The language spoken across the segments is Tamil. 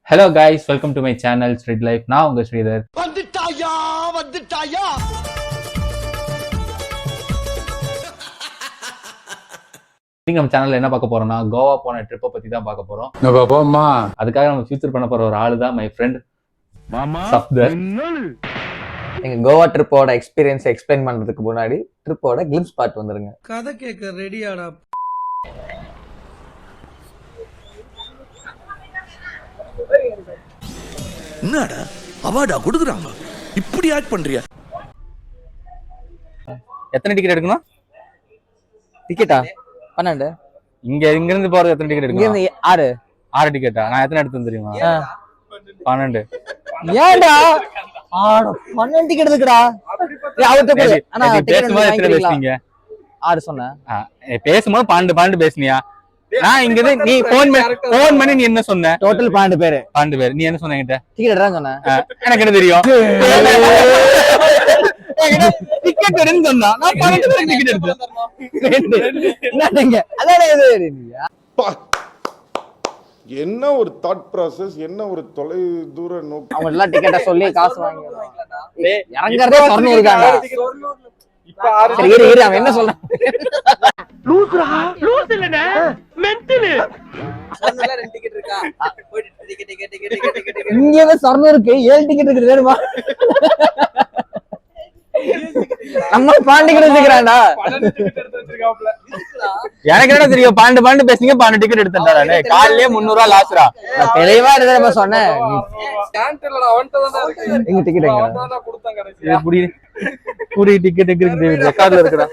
Hello guys, welcome to my channel Street Life. நான் உங்க ஸ்ரீதர். வந்துட்டாயா நீங்க நம்ம சேனல்ல என்ன பார்க்க போறோம்னா கோவா போன ட்ரிப்பை பத்தி தான் பார்க்க போறோம். அதுக்காக நம்ம ஃபியூச்சர் பண்ண போற ஒரு ஆளு தான் மை ஃப்ரெண்ட் சப்தர். எங்க கோவா ட்ரிப்போட எக்ஸ்பீரியன்ஸ் எக்ஸ்பிளைன் பண்றதுக்கு முன்னாடி ட்ரிப்போட கிளிம்ஸ் பார்ட் வந்துருங்க. கதை கேட்க ரெடியாடா. என்னடா அவார்டா கொடுக்குறாங்க, இப்படி ஆக்ட் பண்றியா? எத்தனை டிக்கெட் எடுக்கணும்? டிக்கெட்டா 12. இங்க இருந்து போறது எத்தனை டிக்கெட் இங்க எடுக்கணும்? இருந்து 6 டிக்கெட்டா? நான் எத்தனை எடுத்து தெரியுமா? 12. ஏன்டா 12 டிக்கெட் இருக்குடா. ஆனா பேசும்போது எத்தனை பேசுனீங்க? 6 சொன்னேன். பேசும்போது 12 பேசுனியா? நான் இங்க நீ போன் பண்ணி நீ என்ன சொன்ன? டோட்டல் 12 பேர். 12 பேர். நீ என்ன சொன்ன என்கிட்ட? டிக்கெட் எடுறேன்னு சொன்னேன். எனக்கு என்ன தெரியும்? டிக்கெட் எடுன்னு சொன்னா நான் 12 பேருக்கு டிக்கெட் எடுத்தேன். என்னங்க அதானே இது. என்ன ஒரு தாட் ப்ராசஸ், என்ன ஒரு தொலை தூர நோக்கம். அவங்க எல்லாம் டிக்கெட்ட சொல்லி காசு வாங்கி இறங்கறதே சொர்ணம் இருக்காங்க. இப்ப இரு அவன் என்ன சொல்றான்? லூஸ்ரா லூஸ் இல்லனே மென்டல். சொன்னல 2 டிக்கெட் இருக்கா? போயிட்டு டிக்கெட் இங்கவே சொர்ணம் இருக்கு. 7 டிக்கெட் இருக்கு வேணுமா? நம்ம 12 டிக்கெட் எடுத்துக்கறானடா. 12 டிக்கெட் எடுத்து வச்சிருக்காப்ல. எனக்கு என்ன தெரியும்? 12 பேசுனீங்க, 12 டிக்கெட் எடுத்துட்டானே. காலையிலே 300 ரூபாய் லாஸ்ரா. தெளிவா எடுறத சொன்னேன். ஸ்டாண்டர்ட்ல அவன்ட்ட தான் இருக்கு. எங்க டிக்கெட் எங்க? அவன்ட்ட தான் கொடுத்தாங்க கடைசியா. புடி டிக்கெட் எங்க இருக்கு? ரெக்கார்ட்ல இருக்குடா.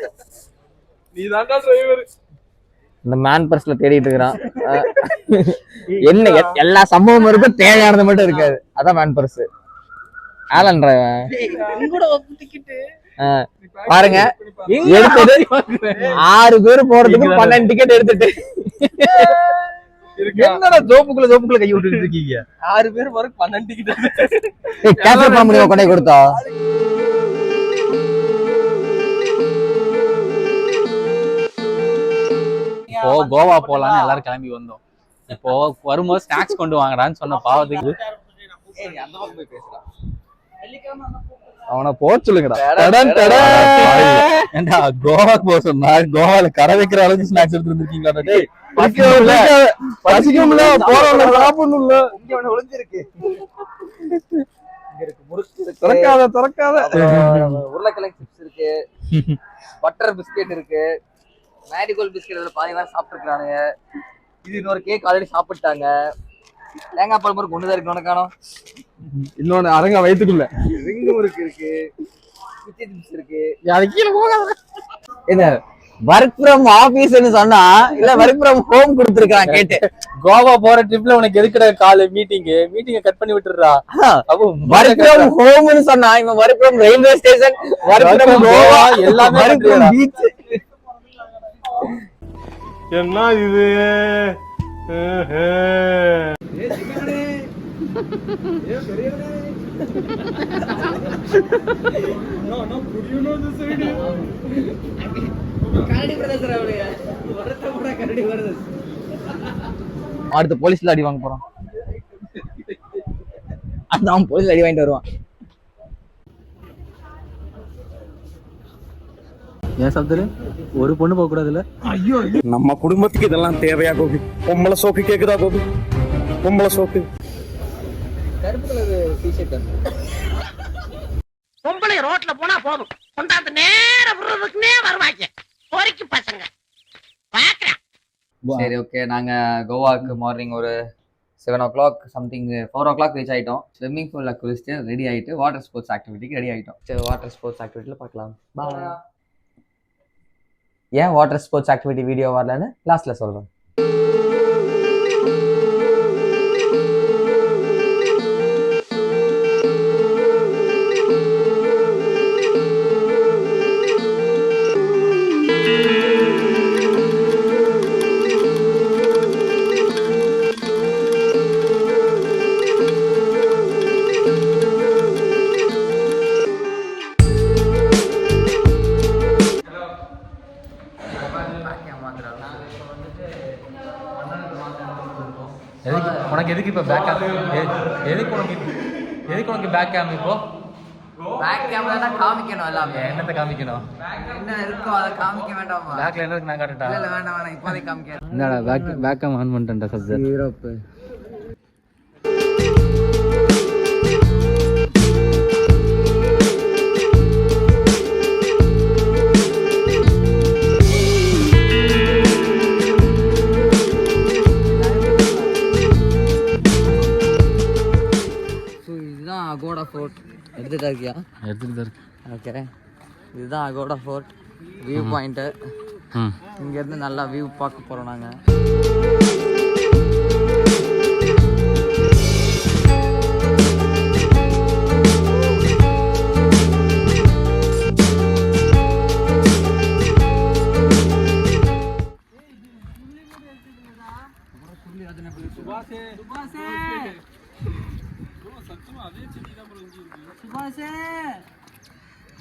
நீ தான்டா டிரைவர். இந்த மேன் பர்ஸ்ல தேடிட்டு இருக்கான். என்ன எல்லா சம்பவமும் இருக்கும், தேவையானது மட்டும் இருக்காது. அதான் மேன் பர்ஸ். ஆலன் டிரைவர் கூட ஒரு டிக்கெட். பாருங்க, எடுத்தது 6 பேர் போறதுக்கு 12 டிக்கெட் எடுத்துட்டு என்னடா ஜோப்புக்குள்ள கை விட்டுட்டு இருக்கீங்க? 6 பேர் வர 12 டிக்கெட். கேன்சல் பண்ண முடியுமா? கொண்டே கொடுத்தா இப்போ கோவா போலான்னு எல்லாரும் கிளம்பி வந்தோம். இப்போ வரும்போது ஸ்நாக்ஸ் கொண்டு வாங்கடான்னு சொன்ன பாவத்துக்கு ஏய் அந்த பக்கம் போய் பேசுடா. வெள்ளிக்கிழமை அந்த அவனை போக சொல்லுங்கடா. ஏண்டா கோவாக்கு போக சொன்னா கோவால கரை வைக்கிற அளவுக்கு ஸ்நாக்ஸ் எடுத்து வந்திருக்கீங்களா? டேய் பசிக்கும்ல, போறவங்க சாப்பிடணும்ல. இங்க ஒண்ணு ஒளிஞ்சிருக்கு. இங்க இருக்கு முறுக்கு இருக்கு. திறக்காத உருளைக்கிழங்கு சிப்ஸ் இருக்கு. பட்டர் பிஸ்கெட் இருக்கு. மேரிகோல்ட் பிஸ்கெட் பாதி நேரம் சாப்பிட்டுருக்கானுங்க. இது இன்னொரு கேக் ஆல்ரெடி சாப்பிட்டாங்க. தேங்காய் பால் முறுக்கு ஒண்ணுதான் இருக்கு. உனக்கானோ இன்னொன்னு அரங்க வயிற்றுக்குள்ள ரிங் முறுக்கு இருக்கு. கிச்சி சிப்ஸ் இருக்கு. கீழே போகாத. என்ன ஒர்க் ஃப்ரம் ஆபீஸ்னு சொன்னா இல்ல ஒர்க் ஃப்ரம் ஹோம் கொடுத்துருக்கான் கேட்டு. கோவா போற ட்ரிப்ல உனக்கு எதுக்குடா கால் மீட்டிங்க கட் பண்ணி விட்டுறா. அப்போ ஒர்க் ஃப்ரம் ஹோம்னு சொன்னா இவன் work from railway station, work from Goa, எல்லாமே பீச். என்ன இது? அடுத்து போலீஸ்ல அடி வாங்க போறான். அதான் போலீஸ்ல அடி வாங்கிட்டு வருவான். ஏன் சப்தரு ஒரு பொண்ணு போக கூடாதுல்ல? நம்ம குடும்பத்துக்கு இதெல்லாம் தேவையா கோபி? பொம்பளை சோக்கு கேக்குதா கோபி? பொம்பளை சோக்கு கருப்பு கலர் டி-ஷர்ட். பொம்பளை ரோட்ல போனா போதும், கொண்டாந்து நேர விடுறதுக்குனே வருவாங்க பொறுக்கி பசங்க. பாக்குறேன். சரி, ஓகே. நாங்க கோவாக்கு மார்னிங் ஒரு 7 o'clock சம்திங் 4 o'clock ரீச் ஆயிட்டோம். ஸ்விம்மிங் பூல்ல குளிச்சுட்டு ரெடி ஆயிட்டு வாட்டர் ஸ்போர்ட்ஸ் ஆக்டிவிட்டிக்கு ரெடி ஆயிட்டோம். சரி, வாட்டர் ஸ்போர்ட்ஸ் ஆக்டிவிட்டில பார்க்கலாம். பாய். ஏன் வாட்டர் ஸ்போர்ட்ஸ் ஆக்டிவிட்டி வீடியோ வரலன்னு லாஸ்ட்ல சொல்றேன். உனக்கு எதுக்கு இப்போ பேக் கேம்? எதுக்கு உனக்கு பேக் கேம் இப்போ? பேக் கேமரா தான் காமிக்கணும் எல்லாமே. என்னத்தை காமிக்கணும்? என்ன இருக்கோ அதை காமிக்க வேண்டாமா? பேக்ல என்ன இருக்கு நான் காட்டட்டா? இல்ல வேண்டாம் இப்போதைக்கு காமிக்கிறேன். என்னடா பேக் கேம் ஆன் பண்ணிட்டேன்டா சப்ஜெக்ட். யூரோப்பு இதுதான் அகோடா ஃபோர்ட். எடுத்துட்டா இருக்கியா? எடுத்துட்டு தான் இருக்கு. ஓகே, இதுதான் அகோடா ஃபோர்ட் வியூ பாயிண்ட்டு. இங்கேருந்து நல்லா வியூ பார்க்க போகிறோம் நாங்கள்.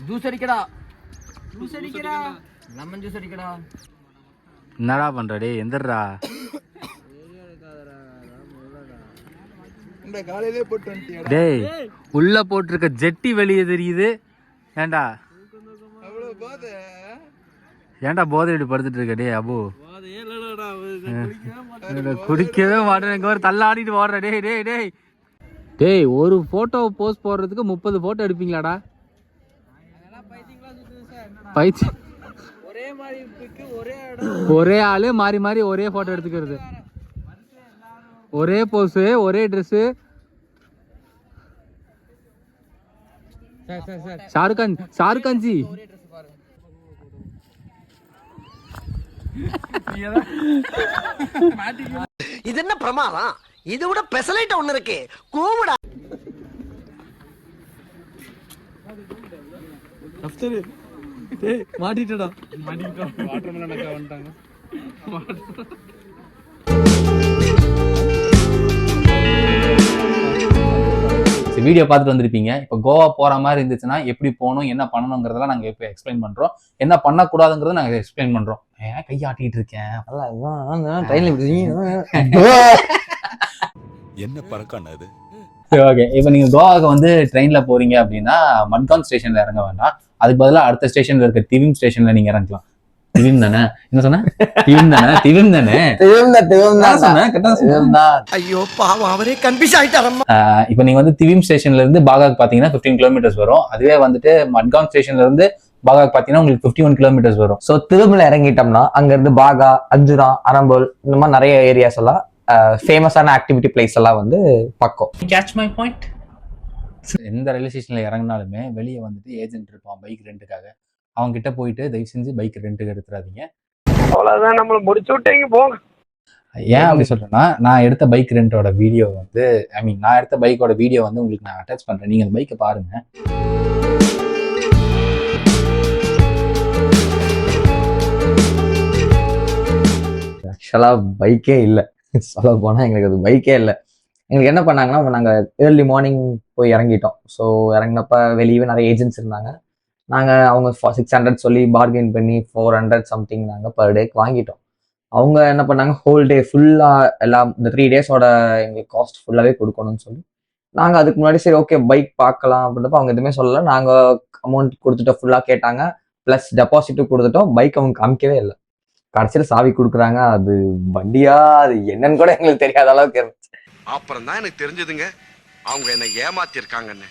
ஜூஸ் அடிக்கடா, லெமன் ஜூஸ் அடிக்கடா. என்னடா பண்ற டேய்? எந்திரடா. டேய் உள்ள போட்டிருக்க ஜெட்டி வெளியே தெரியுது. ஏன்டா போதை இப்படி படுத்துட்டு இருக்க? டேய் அபு குடிக்கவே மாட்டேன். இங்க ஒரு தள்ளாடிட்டு ஓடுற. டேய் டேய் டேய் டேய் ஒரு போட்டோ போஸ்ட் போடுறதுக்கு 30 போட்டோ எடுப்பீங்களாடா? பைத்தியம். ஒரே ஆளு மாறி மாறி ஒரே போட்டோ எடுத்துக்கிறது, ஒரே போஸ், ஒரே ட்ரெஸ். ஷாருக்கான் ஜி இது என்ன பிரமாதம்? இதை விட பெசலைட் ஒண்ணு இருக்கு, கூவுடா. மாட்டிட்டடா. வீடியோ பார்த்துட்டு வந்திருப்பீங்க. இப்போ கோவா போற மாதிரி இருந்துச்சுன்னா எப்படி போகணும், என்ன பண்ணணுங்கிறதெல்லாம் நாங்க இப்போ எக்ஸ்பிளைன் பண்றோம். என்ன பண்ணக்கூடாதுங்கிறத நாங்க எக்ஸ்பிளைன் பண்றோம். ஏன் கையாட்டிட்டு இருக்கேன்? என்ன பறக்கான அது? ஓகே, இப்போ நீங்க கோவாக்கு வந்து ட்ரெயின்ல போறீங்க அப்படின்னா மட்கான் ஸ்டேஷன்ல இறங்க வேண்டாம். அதுக்கு பதிலாக அடுத்த ஸ்டேஷன்ல இருக்க திவிம் ஸ்டேஷன்ல நீங்க இறங்கலாம். திவிம் தானே? என்ன சொன்ன? திவிம் தானே? ஐயோ பாவம், அவரே கன்ஃபியூஸ் ஆயிட்டாரம்மா. இப்போ நீங்க வந்து திவிம் ஸ்டேஷன்ல இருந்து பாகாக் பாத்தீங்கன்னா 15 கிலோமீட்டர்ஸ் வரும். அதுவே வந்துட்டு மட்கான் ஸ்டேஷன்ல இருந்து பாகாக் பாத்தீங்கன்னா உங்களுக்கு 51 கிலோமீட்டர்ஸ் வரும். ஸோ திருமலை இறங்கிட்டோம்னா அங்க இருந்து பாகா, அஞ்சுரா, அரம்போல் இந்த மாதிரி நிறைய ஏரியாஸ் எல்லாம் ஃபேமஸான ஆக்டிவிட்டி பிளேஸ் எல்லாம் வந்து பக்கம். Catch my point. எந்த ரயில்வே ஸ்டேஷன்ல இறங்கினாலுமே வெளியே வந்துட்டு ஏஜென்ட் இருப்பான் பைக் ரெண்டுக்காக. அவங்க கிட்ட போயிட்டு தயவு செஞ்சு பைக் ரெண்டுக்கு எடுத்துறாதீங்க. அவ்வளவுதான், நம்மள முடிச்சு விட்டீங்க போங்க. ஏன் அப்படி சொல்றேன்னா, நான் எடுத்த பைக் ரெண்டோட வீடியோ வந்து நான் எடுத்த பைக்கோட வீடியோ வந்து உங்களுக்கு நான் அட்டாச் பண்றேன். நீங்க அந்த பைக்கை பாருங்க. ஆக்சுவலா பைக்கே இல்லை, சொல்ல போனா எங்களுக்கு அது பைக்கே இல்லை. எங்களுக்கு என்ன பண்ணாங்கன்னா, நாங்கள் ஏர்லி மார்னிங் போய் இறங்கிட்டோம். ஸோ இறங்கினப்ப வெளியே நிறைய ஏஜென்ட்ஸ் இருந்தாங்க. நாங்கள் அவங்க 600 சொல்லி பார்கெயின் பண்ணி 400 சம்திங் நாங்கள் பர் டேக்கு வாங்கிட்டோம். அவங்க என்ன பண்ணாங்க, ஹோல் டே ஃபுல்லாக எல்லாம் இந்த 3 டேஸோட எங்களுக்கு காஸ்ட் ஃபுல்லாகவே கொடுக்கணும்னு சொல்லி நாங்கள் அதுக்கு முன்னாடி சரி ஓகே பைக் பார்க்கலாம் அப்படின்றப்ப அவங்க எதுவுமே சொல்லலை. நாங்கள் அமௌண்ட் கொடுத்துட்டோம், ஃபுல்லாக கேட்டாங்க, ப்ளஸ் டெபாசிட்டும் கொடுத்துட்டோம். பைக் அவங்க காமிக்கவே இல்லை. கடைசியில் சாவி கொடுக்குறாங்க. அது வண்டியா அது என்னன்னு கூட எங்களுக்கு தெரியாத அளவுக்கு இருந்துச்சு. அப்புறம் தான் எனக்கு தெரிஞ்சதுங்க அவங்க என்ன ஏமாத்திருக்காங்கன்னு.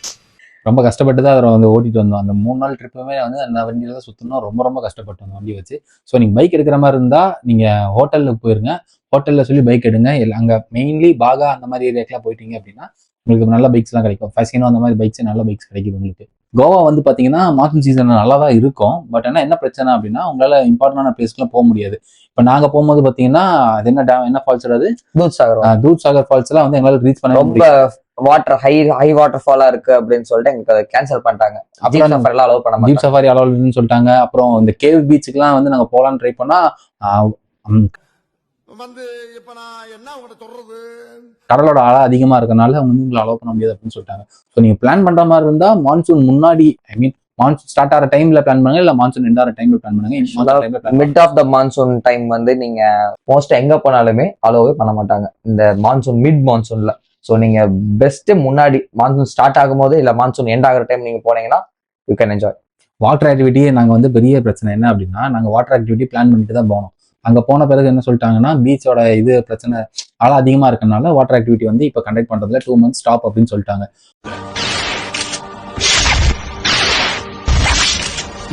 ரொம்ப கஷ்டப்பட்டு தான் அதை வந்து ஓட்டிட்டு வந்தோம். அந்த 3 நாள் ட்ரிப்புமே வந்து அந்த வண்டியில தான் சுற்றணும். ரொம்ப ரொம்ப கஷ்டப்பட்டு வந்தோம் வண்டி வச்சு. ஸோ நீங்கள் பைக் எடுக்கிற மாதிரி இருந்தால் நீங்கள் ஹோட்டலுக்கு போயிருங்க. ஹோட்டலில் சொல்லி பைக் எடுங்க. அங்கே மெயின்லி பாகா அந்த மாதிரி ஏரியாக்கெலாம் போயிட்டீங்க அப்படின்னா உங்களுக்கு நல்ல பைக்ஸ்லாம் கிடைக்கும். ஃபஸ்ட் அந்த மாதிரி பைக்ஸ் நல்ல பைக்ஸ் கிடைக்குது உங்களுக்கு. கோவா வந்து பார்த்தீங்கன்னா மான்சூன் சீசன் நல்லா தான் இருக்கும். பட் ஆனால் என்ன பிரச்சனை அப்படின்னா உங்களால் இம்பார்ட்டன்டான பிளேஸ்க்குலாம் போக முடியாது. இப்போ நாங்கள் போகும்போது பார்த்தீங்கன்னா அது என்ன டேம், என்ன ஃபால்ஸ் அது? தூத் சாகர் ஃபால்ஸ் எல்லாம் வந்து எங்களால் ரீச் பண்ண ரொம்ப வாட்டர் ஹை வாட்டர் ஃபாலா இருக்கு அப்படின்னு சொல்லிட்டு எங்களுக்கு அதை கேன்சல் பண்ணிட்டாங்க. அப்புறம் சஃபாரி அலோவ் பண்ண ஜீப் சஃபாரி அலோவ் இல்லைன்னு சொல்லிட்டாங்க. அப்புறம் இந்த கேவ் பீச்சுக்குலாம் வந்து நாங்கள் போகலான்னு ட்ரை பண்ணா வந்து இப்ப நான் என்ன உங்கள்கிட்ட சொல்றது, கடலோட ஆழம் அதிகமா இருக்கனால அவங்க வந்து உங்களை அலோவ் பண்ண முடியாது அப்படின்னு சொல்லிட்டாங்க. ஸோ நீங்க பிளான் பண்ற மாதிரி இருந்தா மான்சூன் முன்னாடி மான்சூன் ஸ்டார்ட் ஆகிற டைம்ல பிளான் பண்ணுங்க, இல்லை மான்சூன் எண்ட் ஆகிற டைம்ல பிளான் பண்ணுங்க. Mid of the monsoon time வந்து நீங்க மோஸ்ட் எங்க போனாலுமே அலோவே பண்ண மாட்டாங்க இந்த மான்சூன், மிட் மான்சூன்ல. ஸோ நீங்க பெஸ்ட் முன்னாடி மான்சூன் ஸ்டார்ட் ஆகும்போது இல்லை மான்சூன் எண்ட் ஆகிற டைம் நீங்க போனீங்கன்னா you can enjoy. Water activity நாங்கள் வந்து பெரிய பிரச்சனை என்ன அப்படின்னா, நாங்கள் வாட்டர் ஆக்டிவிட்டி பிளான் பண்ணிட்டு தான் போனோம். அங்கே போன பிறகு என்ன சொல்லிட்டாங்கன்னா, பீச்சோட இது பிரச்சனை ஆள அதிகமாக இருக்கனால வாட்டர் ஆக்டிவிட்டி வந்து இப்போ கண்டக்ட் பண்ணுறதுல 2 months ஸ்டாப் அப்படின்னு சொல்லிட்டாங்க.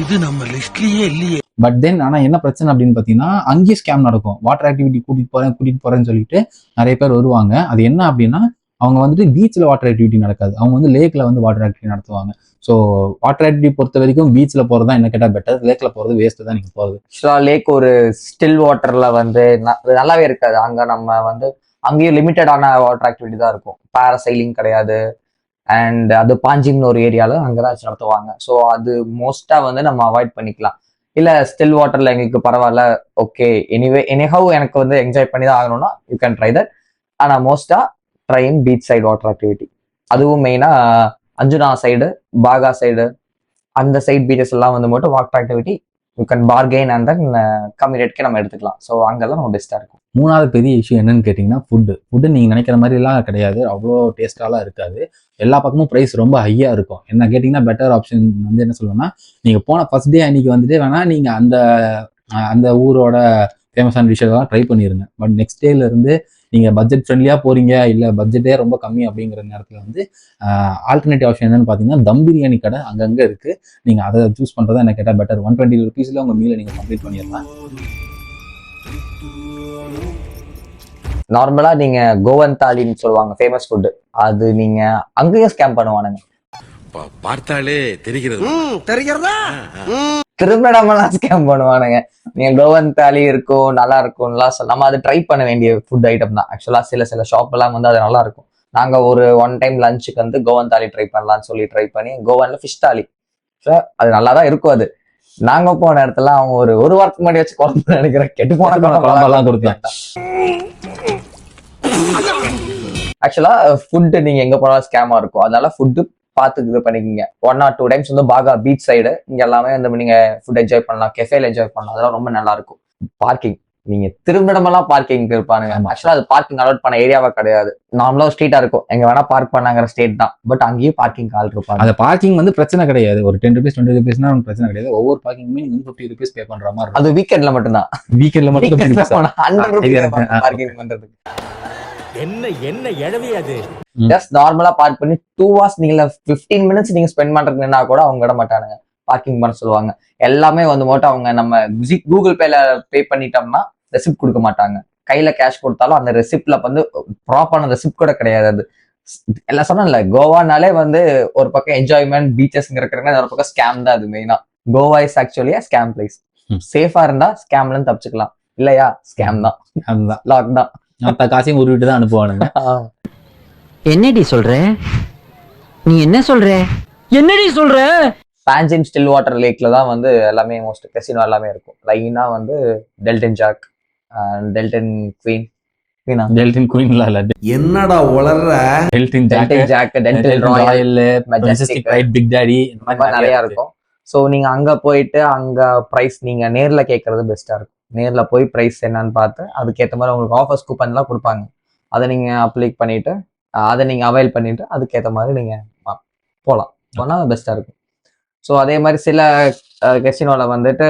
இது நம்ம லிஸ்ட்லயே இல்லையே. பட் தென் ஆனால் என்ன பிரச்சனை அப்படின்னு பார்த்தீங்கன்னா, அங்கேயே ஸ்கேம் நடக்கும். வாட்டர் ஆக்டிவிட்டி கூட்டிகிட்டு போகிறேன்னு சொல்லிட்டு நிறைய பேர் வருவாங்க. அது என்ன அப்படின்னா, அவங்க வந்துட்டு பீச்சில் வாட்டர் ஆக்டிவிட்டி நடக்காது, அவங்க வந்து லேக்கில் வந்து வாட்டர் ஆக்டிவிட்டி நடத்துவாங்க. ஸோ வாட்டர் ஆக்டிவிட்டி பொறுத்த வரைக்கும் பீச்சில் போகிறது தான் என்ன கேட்டால் பெட்டர். லேக்கில் போகிறது வேஸ்ட்டு தான் நீங்கள் போகிறது. ஆக்சுவலாக லேக் ஒரு ஸ்டில் வாட்டரில் வந்து நல்லாவே இருக்காது. அங்கே நம்ம வந்து அங்கேயும் லிமிட்டடான வாட்டர் ஆக்டிவிட்டி தான் இருக்கும். பேராசைலிங் கிடையாது. அண்ட் அது பாஞ்சிங்னு ஒரு ஏரியாவில் அங்கே தான் வச்சு நடத்துவாங்க. ஸோ அது மோஸ்ட்டாக வந்து நம்ம அவாய்ட் பண்ணிக்கலாம். இல்லை ஸ்டில் வாட்டரில் எங்களுக்கு பரவாயில்ல, ஓகே எனிஹவ் எனக்கு வந்து என்ஜாய் பண்ணி தான் ஆகணும்னா யூ கேன் ட்ரை தட். ஆனால் மோஸ்ட்டாக ட்ரை இன் பீச் சைடு வாட்டர் ஆக்டிவிட்டி. அதுவும் மெயினாக அஞ்சுனா சைடு, பாகா சைடு, அந்த சைட் பீச்சஸ் எல்லாம் வந்து மட்டும் water activity you can bargain and then கம்மி ரேட்கே நம்ம எடுத்துக்கலாம். ஸோ அங்கெல்லாம் நம்ம பெஸ்ட்டாக இருக்கும். 3வது பெரிய இஷ்யூ என்னன்னு கேட்டிங்கன்னா, ஃபுட்டு நீங்கள் நினைக்கிற மாதிரிலாம் கிடையாது, அவ்வளோ டேஸ்ட்டாலாம் இருக்காது. எல்லா பக்கமும் ப்ரைஸ் ரொம்ப ஹையாக இருக்கும். என்ன கேட்டிங்கன்னா, பெட்டர் ஆப்ஷன் வந்து என்ன சொல்லுவேன்னா, நீங்கள் போன ஃபர்ஸ்ட் டே அன்றைக்கி வந்துட்டு வேணால் நீங்கள் அந்த ஊரோட ஃபேமஸான டிஷ்ஷெல்லாம் ட்ரை பண்ணிடுங்க. பட் நெக்ஸ்ட் டேலேருந்து நீங்கள் பட்ஜெட் ஃப்ரெண்ட்லியாக போகிறீங்க, இல்லை பட்ஜெட்டே ரொம்ப கம்மி அப்படிங்கிற நேரத்தில் வந்து ஆல்டர்னேட்டிவ் ஆப்ஷன் என்னென்னு பார்த்தீங்கன்னா, தம் பிரியாணி கடை அங்கங்கே இருக்குது. நீங்கள் அதை சூஸ் பண்ணுறதா என்ன கேட்டால் பெட்டர். 120 rupeesல உங்கள் மீலை நீங்கள் கம்ப்ளீட் பண்ணிடலாம். நார்மலாக நீங்கள் கோவன் தாலின்னு சொல்லுவாங்க, ஃபேமஸ் ஃபுட்டு. அது நீங்கள் அங்கேயும் ஸ்கேம் பண்ணுவானுங்க. பார்த்தாலே தெரிகிறது. திரும்பிடாமலாம் ஸ்கேம் பண்ணுவானுங்க. நீங்க கோவன் தாலி இருக்கும், நல்லா இருக்கும்லாம் நம்ம அதை ட்ரை பண்ண வேண்டிய ஃபுட் ஐட்டம் தான். ஆக்சுவலா சில ஷாப் எல்லாம் வந்து அது நல்லா இருக்கும். நாங்க ஒரு 1 time லஞ்சுக்கு வந்து கோவன் தாலி ட்ரை பண்ணலாம்னு சொல்லி ட்ரை பண்ணி, கோவன்ல ஃபிஷ் தாலி அது நல்லா தான் இருக்கும். அது நாங்க போன இடத்துல அவங்க ஒரு வாரத்துக்கு முன்னாடி வச்சு குழம்பு நினைக்கிறேன், கெட்டு போன குழம்பெல்லாம் கொடுத்தாங்க. ஆக்சுவலா ஃபுட்டு நீங்க எங்க போனாலும் ஸ்கேமா இருக்கும். அதனால ஃபுட்டு பார்த்து இது பண்ணிக்கிங்க. 1 or 2 times வந்து பாகா பீச் சைடு இங்க எல்லாமே வந்து நீங்க ஃபுட் என்ஜாய் பண்ணலாம், கெஃபேல என்ஜாய் பண்ணலாம். அதெல்லாம் ரொம்ப நல்லா இருக்கும். பார்க்கிங் நீங்க திரும்பிடமெல்லாம் பார்க்கிங் இருப்பானுங்க. ஆக்சுவலா அது பார்க்கிங் அலோட் பண்ண ஏரியாவா கிடையாது. நார்மலா ஸ்ட்ரீட்டா இருக்கும், எங்க வேணா பார்க் பண்ணாங்கிற ஸ்டேட் தான். பட் அங்கேயும் பார்க்கிங் ஆள் இருப்பாங்க. அந்த பார்க்கிங் வந்து பிரச்சனை கிடையாது. ஒரு 10 rupees 20 rupeesனா பிரச்சனை கிடையாது. ஒவ்வொரு பார்க்கிங்குமே நீங்க 50 rupees பே பண்ற மாதிரி இருக்கும். அது வீக்கெண்ட்ல மட்டும்தான். வீக்கெண்ட்ல மட்டும் 100 rupees பார்க்கிங் பண்றதுக்கு. என்ன எழவி அது? ஜஸ்ட் நார்மலா பார்க் பண்ணி 2 hours நீங்க 15 minutes நீங்க ஸ்பெண்ட் பண்றதுன்னா கூட அவங்க விட மாட்டானுங்க, பார்க்கிங் பண்ண சொல்லுவாங்க. எல்லாமே வந்து மட்டும் அவங்க நம்ம கூகுள் பேல பே பண்ணிட்டோம்னா ரெசிப்ட் கொடுக்க மாட்டாங்க. கையில கேஷ் கொடுத்தாலும் அந்த ரெசிப்ட்ல வந்து ப்ராப்பரான ரெசிப்ட் கூட கிடையாது. அது எல்லாம் சொன்னேன்ல, கோவானாலே வந்து ஒரு பக்கம் என்ஜாய்மெண்ட் பீச்சஸ் இருக்கிறாங்க, ஒரு பக்கம் ஸ்கேம் தான். அது மெயினா Goa is actually scam place. சேஃபா இருந்தா ஸ்கேம்ல இருந்து தப்பிச்சுக்கலாம், இல்லையா ஸ்கேம் தான், லாக் தான். மற்ற காசையும் உருவிட்டு தான் அனுப்புவானுங்க. என்னடி சொல்ற? நீ என்ன சொல்ற? என்னடி சொல்ற? பாஞ்சிம் ஸ்டில் வாட்டர் லேக்ல தான் வந்து எல்லாமே மோஸ்ட் கசினோ எல்லாமே இருக்கும். லைனா வந்து Delton Jack, Delton Queen, Delton குயின்லாம் இல்ல, என்னடா உளற? Delton Jack, Delton Royal, Majestic Right, Big Daddy, இந்த மாதிரி நிறைய இருக்கும். ஸோ நீங்க அங்க போயிட்டு அங்க ப்ரைஸ் நீங்க நேர்ல கேட்கறது பெஸ்டா இருக்கும். நேர்ல போய் ப்ரைஸ் என்னன்னு பார்த்து அதுக்கேற்ற மாதிரி உங்களுக்கு ஆஃபர்ஸ் கூப்பன் எல்லாம் கொடுப்பாங்க. அதை நீங்க அப்ளை பண்ணிட்டு அதை நீங்க அவைல் பண்ணிட்டு அதுக்கேற்ற மாதிரி நீங்க போனா பெஸ்டா இருக்கும். ஸோ அதே மாதிரி சில கெசினோல வந்துட்டு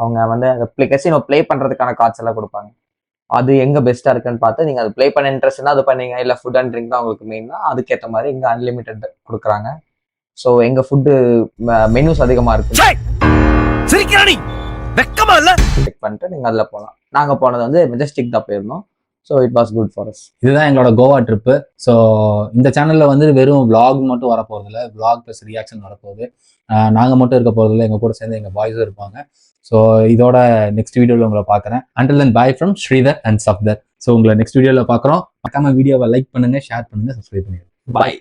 அவங்க வந்து அந்த கெசினோ பிளே பண்றதுக்கான கார்ட்ஸ் எல்லாம் கொடுப்பாங்க. அது எங்க பெஸ்டா இருக்குன்னு பார்த்து நீங்க அது பிளே பண்ண இன்ட்ரெஸ்ட்னா அது பண்ணீங்க. இல்ல ஃபுட் அண்ட் ட்ரிங்க் தான் உங்களுக்கு மெயின்னா அதுக்கேற்ற மாதிரி இங்க அன்லிமிட்டட் கொடுக்குறாங்க. ஸோ எங்க ஃபுட்டு மெனுஸ் அதிகமா இருக்கு. செக் பண்ணிட்டு நீங்க அதுல போகலாம். நாங்க போனது வந்து மெஜஸ்டிக் தான் போயிருந்தோம். So it was good for us. இதுதான் எங்களோட கோவா ட்ரிப்பு. ஸோ இந்த சேனல்ல வந்து வெறும் vlog மட்டும் வரப்போறதில்ல, vlog ப்ளஸ் ரியாக்ஷன் வரப்போகுது. நாங்கள் மட்டும் இருக்க போறதில்ல, எங்க கூட சேர்ந்து எங்க பாய்ஸும் இருப்பாங்க. ஸோ இதோட நெக்ஸ்ட் வீடியோவில் உங்களை பார்க்குறேன். Until then bye from Sridhar and Safdar. So உங்களை நெக்ஸ்ட் வீடியோவில் பார்க்குறோம். மறக்காம வீடியோவை லைக் பண்ணுங்க, ஷேர் பண்ணுங்க, சப்ஸ்கிரைப் பண்ணிடுங்க. பாய்.